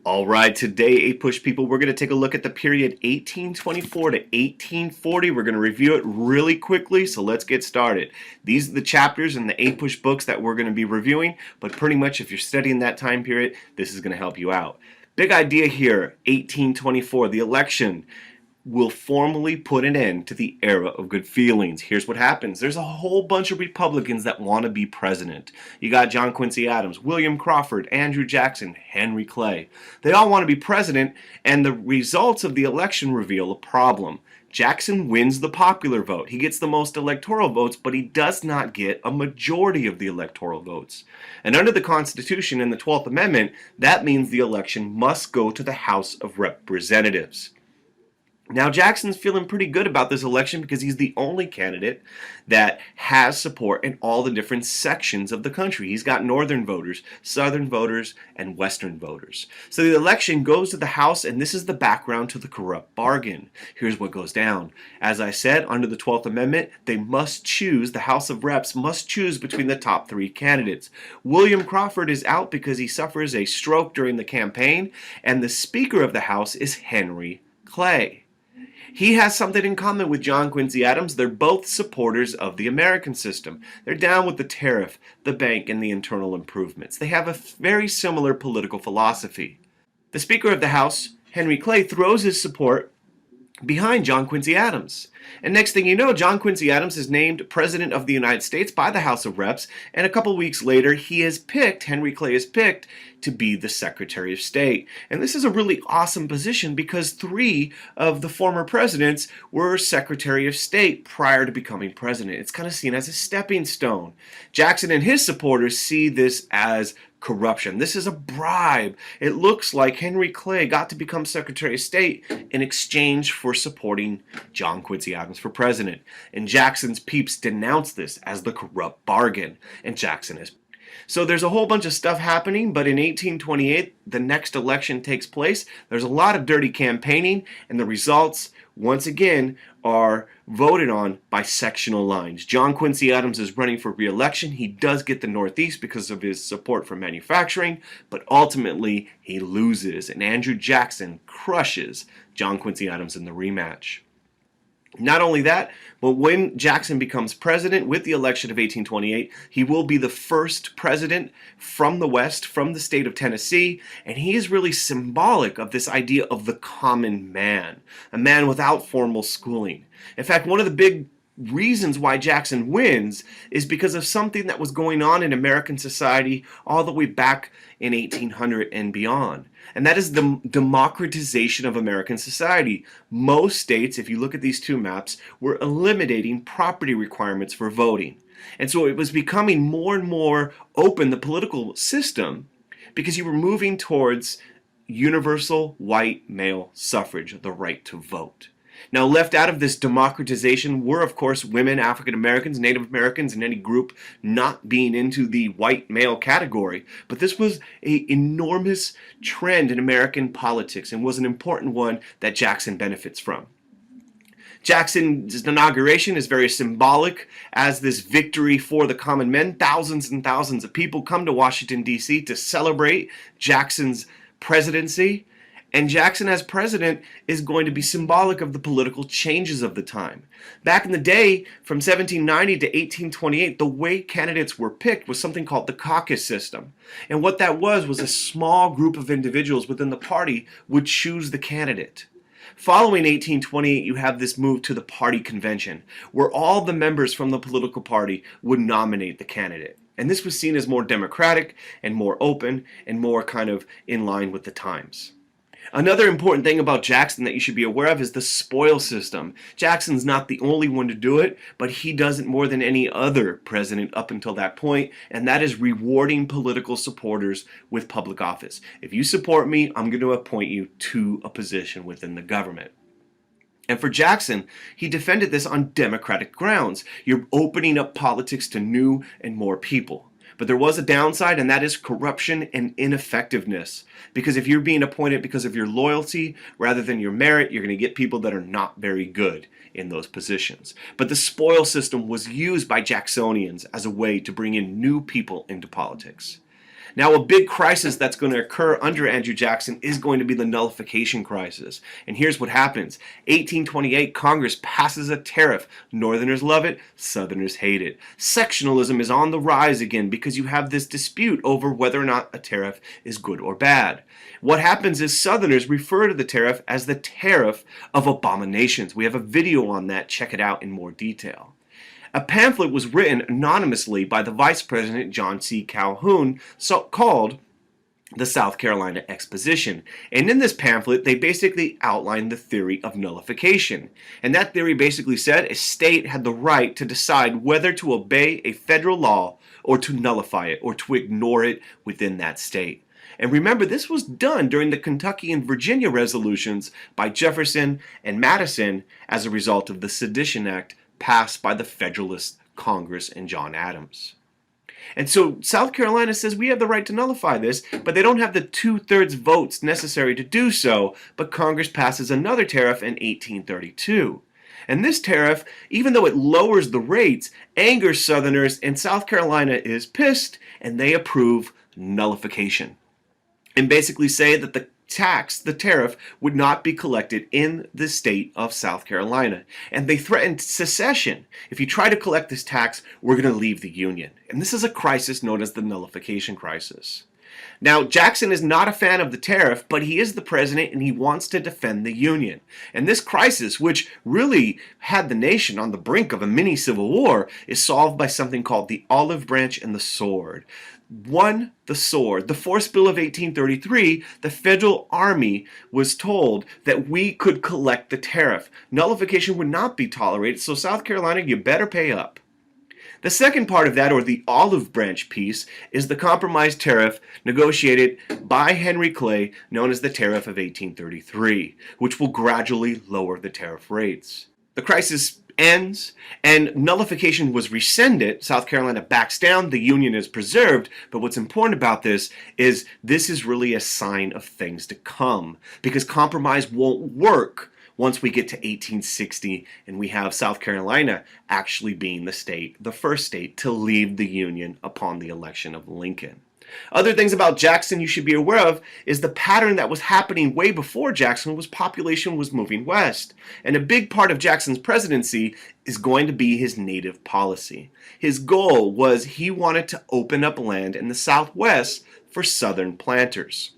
All right, today, push people, we're going to take a look at the period 1824 to 1840. We're going to review it really quickly, so let's get started. These are the chapters in the push books that we're going to be reviewing, but pretty much if you're studying that time period, this is going to help you out. Big idea here, 1824, the election will formally put an end to the era of good feelings. Here's what happens. There's a whole bunch of Republicans that want to be president. You got John Quincy Adams, William Crawford, Andrew Jackson, Henry Clay. They all want to be president, and the results of the election reveal a problem. Jackson wins the popular vote. He gets the most electoral votes, but he does not get a majority of the electoral votes. And under the Constitution and the 12th Amendment, that means the election must go to the House of Representatives. Now, Jackson's feeling pretty good about this election because he's the only candidate that has support in all the different sections of the country. He's got northern voters, southern voters, and western voters. So the election goes to the House, and this is the background to the corrupt bargain. Here's what goes down. As I said, under the 12th Amendment, they must choose, the House of Reps must choose between the top three candidates. William Crawford is out because he suffers a stroke during the campaign, and the Speaker of the House is Henry Clay. He has something in common with John Quincy Adams. They're both supporters of the American system. They're down with the tariff, the bank, and the internal improvements. They have a very similar political philosophy. The Speaker of the House, Henry Clay, throws his support behind John Quincy Adams. And next thing you know, John Quincy Adams is named President of the United States by the House of Reps, and a couple weeks later, Henry Clay is picked to be the Secretary of State. And this is a really awesome position because 3 of the former presidents were Secretary of State prior to becoming president. It's kind of seen as a stepping stone. Jackson and his supporters see this as corruption. This is a bribe. It looks like Henry Clay got to become Secretary of State in exchange for supporting John Quincy Adams for president. And Jackson's peeps denounce this as the corrupt bargain. And Jackson is. So there's a whole bunch of stuff happening, but in 1828, the next election takes place. There's a lot of dirty campaigning, and the results, once again, are voted on by sectional lines. John Quincy Adams is running for re-election. He does get the Northeast because of his support for manufacturing, but ultimately he loses, and Andrew Jackson crushes John Quincy Adams in the rematch. Not only that, but when Jackson becomes president with the election of 1828, he will be the first president from the West, from the state of Tennessee, and he is really symbolic of this idea of the common man, a man without formal schooling. In fact, one of the big reasons why Jackson wins is because of something that was going on in American society all the way back in 1800 and beyond. And that is the democratization of American society. Most states, if you look at these two maps, were eliminating property requirements for voting. And so it was becoming more and more open, the political system, because you were moving towards universal white male suffrage, the right to vote. Now, left out of this democratization were, of course, women, African Americans, Native Americans, and any group not being into the white male category. But this was an enormous trend in American politics and was an important one that Jackson benefits from. Jackson's inauguration is very symbolic as this victory for the common men. Thousands and thousands of people come to Washington, D.C. to celebrate Jackson's presidency. And Jackson as president is going to be symbolic of the political changes of the time. Back in the day, from 1790 to 1828, the way candidates were picked was something called the caucus system. And what that was a small group of individuals within the party would choose the candidate. Following 1828, you have this move to the party convention, where all the members from the political party would nominate the candidate. And this was seen as more democratic and more open and more kind of in line with the times. Another important thing about Jackson that you should be aware of is the spoil system. Jackson's not the only one to do it, but he does it more than any other president up until that point, and that is rewarding political supporters with public office. If you support me, I'm going to appoint you to a position within the government. And for Jackson, he defended this on democratic grounds. You're opening up politics to new and more people. But there was a downside, and that is corruption and ineffectiveness. Because if you're being appointed because of your loyalty rather than your merit, you're going to get people that are not very good in those positions. But the spoil system was used by Jacksonians as a way to bring in new people into politics. Now, a big crisis that's going to occur under Andrew Jackson is going to be the nullification crisis. And here's what happens. 1828, Congress passes a tariff. Northerners love it, Southerners hate it. Sectionalism is on the rise again because you have this dispute over whether or not a tariff is good or bad. What happens is Southerners refer to the tariff as the tariff of abominations. We have a video on that. Check it out in more detail. A pamphlet was written anonymously by the Vice President John C. Calhoun called the South Carolina Exposition. And in this pamphlet, they basically outlined the theory of nullification. And that theory basically said a state had the right to decide whether to obey a federal law or to nullify it or to ignore it within that state. And remember, this was done during the Kentucky and Virginia resolutions by Jefferson and Madison as a result of the Sedition Act passed by the Federalist Congress and John Adams. And so South Carolina says we have the right to nullify this, but they don't have the 2/3 votes necessary to do so, but Congress passes another tariff in 1832. And this tariff, even though it lowers the rates, angers Southerners, and South Carolina is pissed, and they approve nullification. And basically say that the tariff, would not be collected in the state of South Carolina. And they threatened secession. If you try to collect this tax, we're going to leave the Union. And this is a crisis known as the nullification crisis. Now, Jackson is not a fan of the tariff, but he is the president and he wants to defend the Union. And this crisis, which really had the nation on the brink of a mini civil war, is solved by something called the olive branch and the sword. One, the sword. The Force Bill of 1833, the federal army was told that we could collect the tariff. Nullification would not be tolerated, so South Carolina, you better pay up. The second part of that, or the olive branch piece, is the compromise tariff negotiated by Henry Clay, known as the Tariff of 1833, which will gradually lower the tariff rates. The crisis ends, and nullification was rescinded. South Carolina backs down, the Union is preserved, but what's important about this is really a sign of things to come, because compromise won't work once we get to 1860 and we have South Carolina actually being the first state to leave the Union upon the election of Lincoln. Other things about Jackson you should be aware of is the pattern that was happening way before Jackson was population was moving west. And a big part of Jackson's presidency is going to be his native policy. His goal was he wanted to open up land in the Southwest for Southern planters.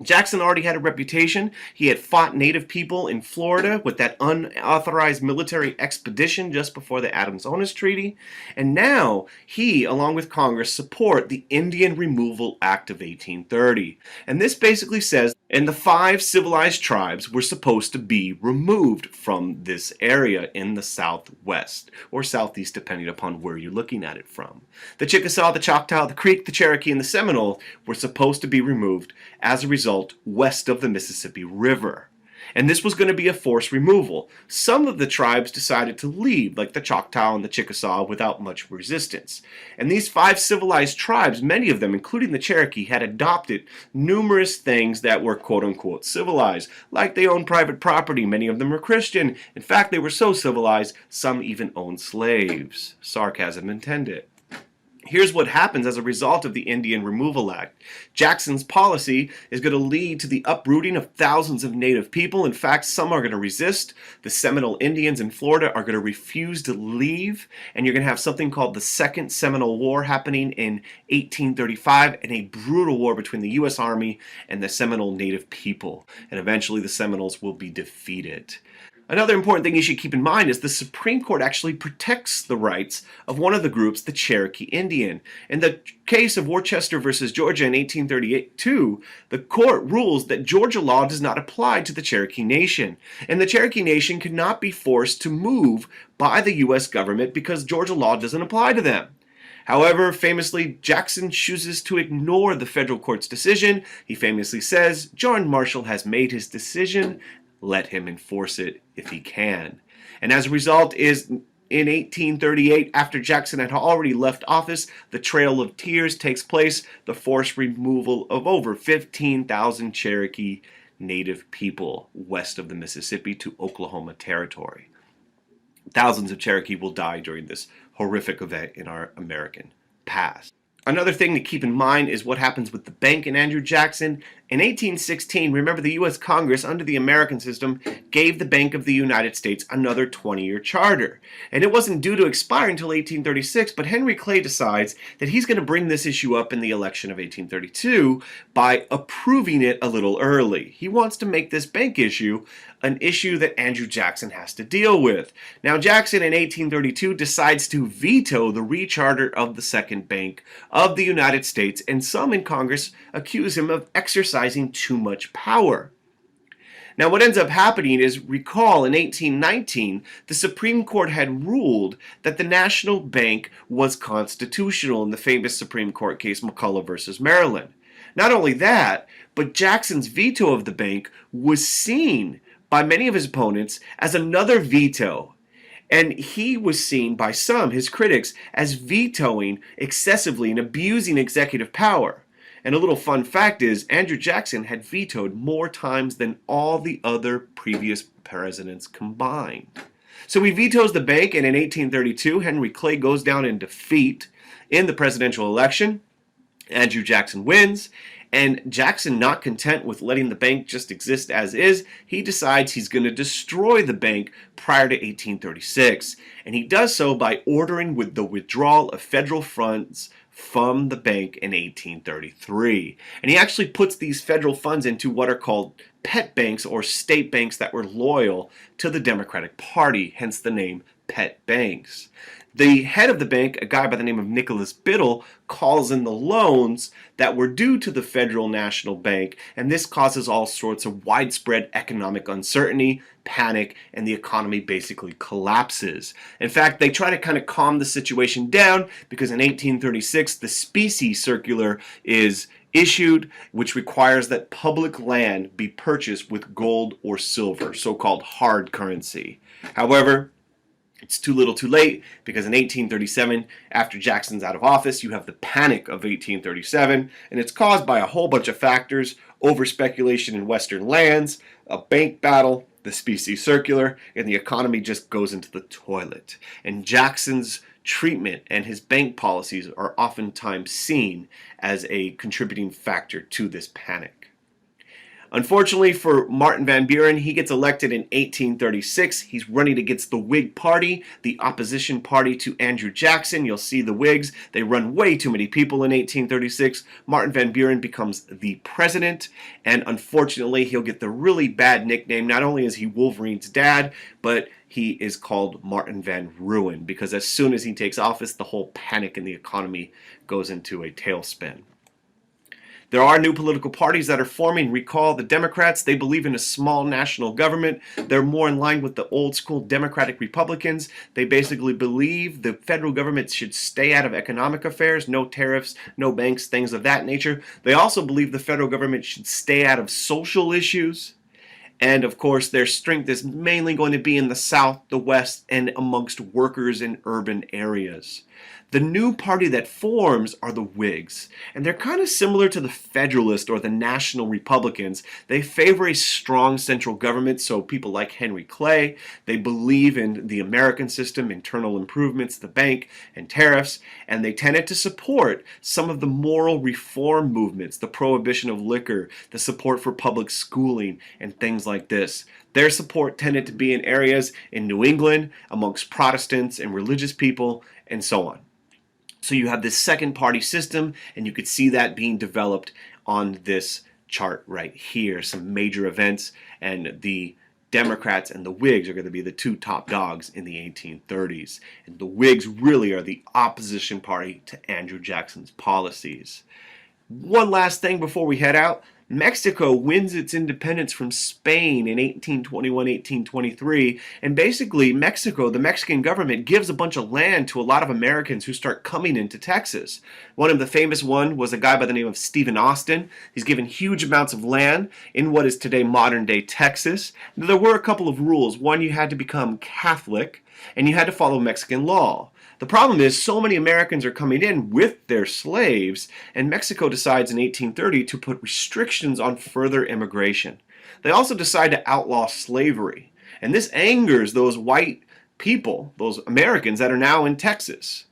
Jackson already had a reputation. He had fought native people in Florida with that unauthorized military expedition just before the Adams-Onis Treaty. And now he, along with Congress, support the Indian Removal Act of 1830. And this basically says, and the 5 civilized tribes were supposed to be removed from this area in the Southwest, or Southeast, depending upon where you're looking at it from. The Chickasaw, the Choctaw, the Creek, the Cherokee, and the Seminole were supposed to be removed as a result west of the Mississippi River. And this was going to be a forced removal. Some of the tribes decided to leave, like the Choctaw and the Chickasaw, without much resistance. And these 5 civilized tribes, many of them, including the Cherokee, had adopted numerous things that were quote-unquote civilized, like they owned private property. Many of them were Christian. In fact, they were so civilized, some even owned slaves. Sarcasm intended. Here's what happens as a result of the Indian Removal Act. Jackson's policy is going to lead to the uprooting of thousands of native people. In fact, some are going to resist. The Seminole Indians in Florida are going to refuse to leave, and you're going to have something called the Second Seminole War happening in 1835, and a brutal war between the U.S. Army and the Seminole native people. And eventually the Seminoles will be defeated. Another important thing you should keep in mind is the Supreme Court actually protects the rights of one of the groups, the Cherokee Indian. In the case of Worcester versus Georgia in 1832, the court rules that Georgia law does not apply to the Cherokee Nation, and the Cherokee Nation cannot be forced to move by the U.S. government because Georgia law doesn't apply to them. However, famously, Jackson chooses to ignore the federal court's decision. He famously says, John Marshall has made his decision. Let him enforce it if he can. And as a result is in 1838, after Jackson had already left office, the Trail of Tears takes place, the forced removal of over 15,000 Cherokee native people west of the Mississippi to Oklahoma Territory. Thousands of Cherokee will die during this horrific event in our American past. Another thing to keep in mind is what happens with the bank and Andrew Jackson. In 1816, remember the U.S. Congress, under the American system, gave the Bank of the United States another 20-year charter. And it wasn't due to expire until 1836, but Henry Clay decides that he's going to bring this issue up in the election of 1832 by approving it a little early. He wants to make this bank issue an issue that Andrew Jackson has to deal with. Now, Jackson in 1832 decides to veto the recharter of the Second Bank of the United States, and some in Congress accuse him of exercising too much power. Now, what ends up happening is, recall, in 1819, the Supreme Court had ruled that the national bank was constitutional in the famous Supreme Court case McCulloch versus Maryland. Not only that, but Jackson's veto of the bank was seen by many of his opponents as another veto. And he was seen by some, his critics, as vetoing excessively and abusing executive power. And a little fun fact is, Andrew Jackson had vetoed more times than all the other previous presidents combined. So he vetoes the bank, and in 1832, Henry Clay goes down in defeat in the presidential election. Andrew Jackson wins, and Jackson, not content with letting the bank just exist as is, he decides he's going to destroy the bank prior to 1836. And he does so by ordering the withdrawal of federal funds from the bank in 1833. And he actually puts these federal funds into what are called pet banks, or state banks that were loyal to the Democratic Party, hence the name pet banks. The head of the bank, a guy by the name of Nicholas Biddle, calls in the loans that were due to the Federal National Bank, and this causes all sorts of widespread economic uncertainty, panic, and the economy basically collapses. In fact, they try to kind of calm the situation down because in 1836, the Specie Circular is issued, which requires that public land be purchased with gold or silver, so-called hard currency. However, it's too little too late, because in 1837, after Jackson's out of office, you have the Panic of 1837, and it's caused by a whole bunch of factors: over-speculation in Western lands, a bank battle, the Specie Circular, and the economy just goes into the toilet. And Jackson's treatment and his bank policies are oftentimes seen as a contributing factor to this panic. Unfortunately for Martin Van Buren, he gets elected in 1836. He's running against the Whig Party, the opposition party to Andrew Jackson. You'll see the Whigs, they run way too many people in 1836. Martin Van Buren becomes the president, and unfortunately he'll get the really bad nickname. Not only is he Wolverine's dad, but he is called Martin Van Ruin, because as soon as he takes office, the whole panic in the economy goes into a tailspin. There are new political parties that are forming. Recall the Democrats, they believe in a small national government. They're more in line with the old school Democratic Republicans. They basically believe the federal government should stay out of economic affairs, no tariffs, no banks, things of that nature. They also believe the federal government should stay out of social issues. And of course, their strength is mainly going to be in the South, the West, and amongst workers in urban areas. The new party that forms are the Whigs, and they're kind of similar to the Federalists or the National Republicans. They favor a strong central government, so people like Henry Clay, they believe in the American system, internal improvements, the bank, and tariffs, and they tended to support some of the moral reform movements, the prohibition of liquor, the support for public schooling, and things like this. Their support tended to be in areas in New England, amongst Protestants and religious people, and so on. So you have this second party system, and you could see that being developed on this chart right here. Some major events, and the Democrats and the Whigs are going to be the two top dogs in the 1830s. And the Whigs really are the opposition party to Andrew Jackson's policies. One last thing before we head out. Mexico wins its independence from Spain in 1821-1823, and basically Mexico, the Mexican government, gives a bunch of land to a lot of Americans who start coming into Texas. One of the famous one was a guy by the name of Stephen Austin. He's given huge amounts of land in what is today modern-day Texas. There were a couple of rules. One, you had to become Catholic, and you had to follow Mexican law. The problem is so many Americans are coming in with their slaves, and Mexico decides in 1830 to put restrictions on further immigration. They also decide to outlaw slavery, and this angers those white people, those Americans that are now in Texas.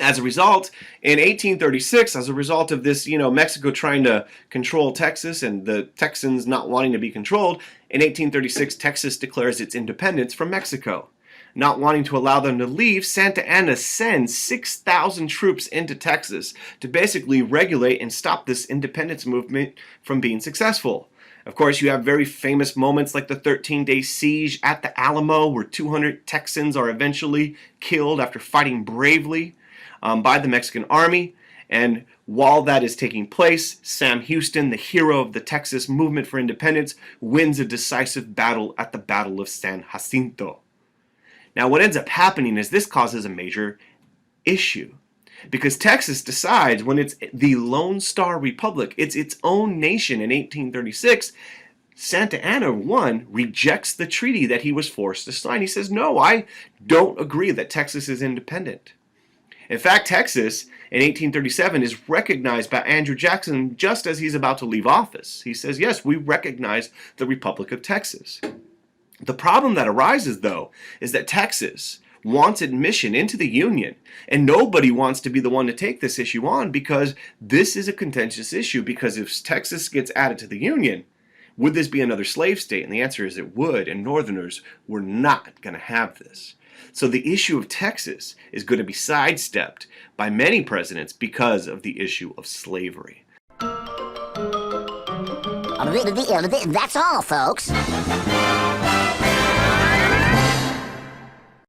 As a result, in 1836, as a result of this, Mexico trying to control Texas and the Texans not wanting to be controlled, in 1836, Texas declares its independence from Mexico. Not wanting to allow them to leave, Santa Anna sends 6,000 troops into Texas to basically regulate and stop this independence movement from being successful. Of course, you have very famous moments like the 13-day siege at the Alamo, where 200 Texans are eventually killed after fighting bravely by the Mexican army. And while that is taking place, Sam Houston, the hero of the Texas movement for independence, wins a decisive battle at the Battle of San Jacinto. Now, what ends up happening is this causes a major issue, because Texas decides, when it's the Lone Star Republic, it's its own nation in 1836, Santa Anna, rejects the treaty that he was forced to sign. He says, no, I don't agree that Texas is independent. In fact, Texas in 1837 is recognized by Andrew Jackson just as he's about to leave office. He says, yes, we recognize the Republic of Texas. The problem that arises, though, is that Texas wants admission into the Union, and nobody wants to be the one to take this issue on, because this is a contentious issue. Because if Texas gets added to the Union, would this be another slave state? And the answer is it would, and Northerners were not going to have this. So the issue of Texas is going to be sidestepped by many presidents because of the issue of slavery. That's all, folks.